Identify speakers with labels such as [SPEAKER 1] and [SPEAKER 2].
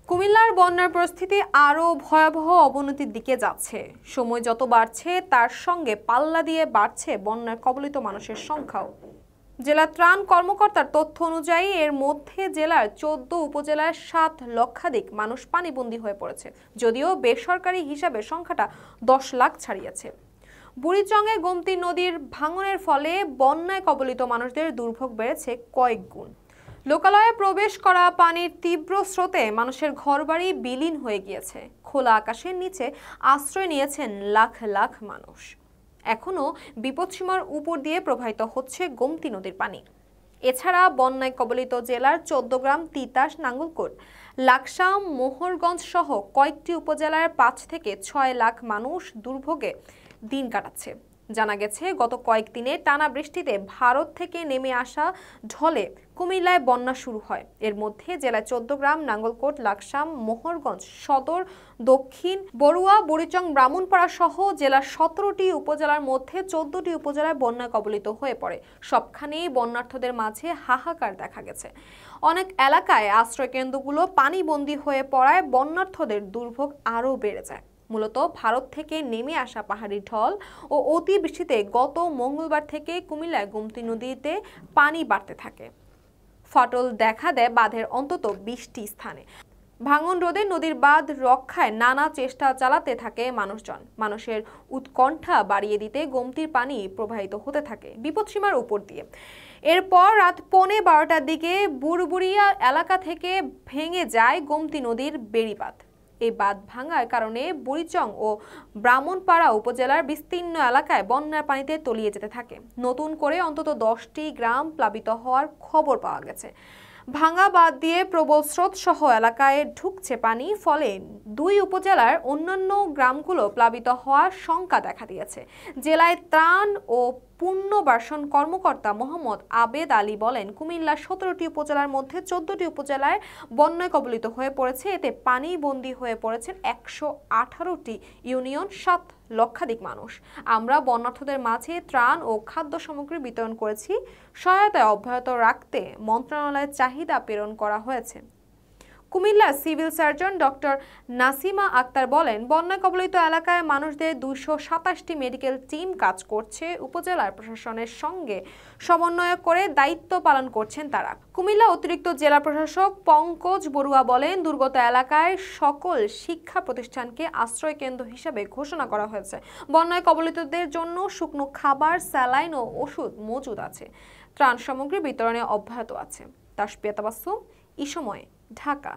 [SPEAKER 1] কুমিল্লার বন্যার পরিস্থিতি আরও ভয়াবহ অবনতির দিকে যাচ্ছে। সময় যত বাড়ছে তার সঙ্গে পাল্লা দিয়ে বাড়ছে বন্যার কবলিত মানুষের সংখ্যাও। জেলা ত্রাণ কর্মকর্তার তথ্য অনুযায়ী এর মধ্যে জেলার ১৪ উপজেলার ৭ লক্ষাধিক মানুষ পানিবন্দী হয়ে পড়েছে, যদিও বেসরকারি হিসাবে সংখ্যাটা ১০ লাখ ছাড়িয়েছে। বুড়িচংয়ে গোমতী নদীর ভাঙনের ফলে বন্যায় কবলিত মানুষদের দুর্ভোগ বেড়েছে কয়েক গুণ। লোকালয়ে প্রবেশ করা পানির তীব্র স্রোতে মানুষের ঘরবাড়ি বিলীন হয়ে গিয়েছে। খোলা আকাশের নিচে আশ্রয় নিয়েছেন লাখ লাখ মানুষ। এখনও বিপদসীমার উপর দিয়ে প্রবাহিত হচ্ছে গোমতী নদীর পানি। এছাড়া বন্যায় কবলিত জেলার ১৪ গ্রাম, তিতাস, নাঙ্গলকোট, লাকসাম, মোহরগঞ্জ সহ কয়েকটি উপজেলার ৫ থেকে ৬ লাখ মানুষ দুর্ভোগে দিন কাটাচ্ছে। জানা গেছে, গত কয়েকদিনে টানা বৃষ্টিতে ভারত থেকে নেমে আসা ঢলে কুমিল্লায় বন্যা শুরু হয়। এর মধ্যে জেলায় ১৪ গ্রাম, নাঙ্গলকোট, লাকসাম, মোহরগঞ্জ সদর, দক্ষিণ, বড়ুয়া, বুড়িচং, ব্রাহ্মণপাড়া সহ জেলার ১৭টি উপজেলার মধ্যে ১৪টি উপজেলায় বন্যা কবলিত হয়ে পড়ে। সবখানেই বন্যার্থদের মাঝে হাহাকার দেখা গেছে। অনেক এলাকায় আশ্রয়কেন্দ্রগুলো পানিবন্দী হয়ে পড়ায় বন্যার্থদের দুর্ভোগ আরও বেড়ে যায়। মূলত ভারত থেকে নেমে আসা পাহাড়ি ঢল ও অতিবৃষ্টিতে গত মঙ্গলবার থেকে কুমিল্লায় গোমতী নদীতে পানি বাড়তে থাকে। ফাটল দেখা দেয় বাঁধের অন্তত ২০টি স্থানে। ভাঙন রোধে নদীর বাঁধ রক্ষায় নানা চেষ্টা চালাতে থাকে মানুষজন। মানুষের উৎকণ্ঠা বাড়িয়ে দিতে গোমতীর পানি প্রবাহিত হতে থাকে বিপদসীমার উপর দিয়ে। এরপর রাত ১:১২টার দিকে বুড়বুড়িয়া এলাকা থেকে ভেঙে যায় গোমতী নদীর বেড়িবাঁধ। এই বাঁধ ভাঙার কারণে বুড়িচং ও ব্রাহ্মণপাড়া উপজেলার বিস্তীর্ণ এলাকায় বন্যার পানিতে তলিয়ে যেতে থাকে। নতুন করে অন্তত ১০টি গ্রাম প্লাবিত হওয়ার খবর পাওয়া গেছে। ভাঙা বাঁধ দিয়ে প্রবল স্রোত সহ এলাকায় ঢুকছে পানি, ফলে দুই উপজেলার অন্যান্য গ্রামগুলো প্লাবিত হওয়ার শঙ্কা দেখা দিয়েছে। জেলায় ত্রাণ ও পুনর্বাসন কর্মকর্তা মোহাম্মদ আবেদ আলী বলেন, কুমিল্লার ১৭টি উপজেলার মধ্যে ১৪টি উপজেলায় বন্যায় কবলিত হয়ে পড়েছে। এতে পানিবন্দী হয়ে পড়েছেন ১১৮টি ইউনিয়ন, ৭ লক্ষাধিক মানুষ। আমরা বন্যার্থদের মাঝে ত্রাণ ও খাদ্য সামগ্রী বিতরণ করেছি। সহায়তায় অব্যাহত রাখতে মন্ত্রণালয়ের চাহিদা প্রেরণ করা হয়েছে। কুমিল্লার civil surgeon doctor Nasima Akter বলেন, বন্যা কবলিত এলাকায় মানুষদের ২২৭টি মেডিকেল টিম কাজ করছে। উপজেলার প্রশাসনের সঙ্গে সমন্বয় করে দায়িত্ব পালন করছেন তারা। কুমিল্লা অতিরিক্ত জেলা প্রশাসক পঙ্কজ বড়ুয়া বলেন, দুর্গত এলাকায় সকল শিক্ষা প্রতিষ্ঠানকে আশ্রয় কেন্দ্র হিসেবে ঘোষণা করা হয়েছে। বন্যায় কবলিতদের জন্য শুকনো খাবার, স্যালাইন ও ওষুধ মজুদ আছে। ত্রাণ সামগ্রী বিতরণে অব্যাহত আছে। তাসপিয়া তাবাসসুম, এই সময়, ঢাকা।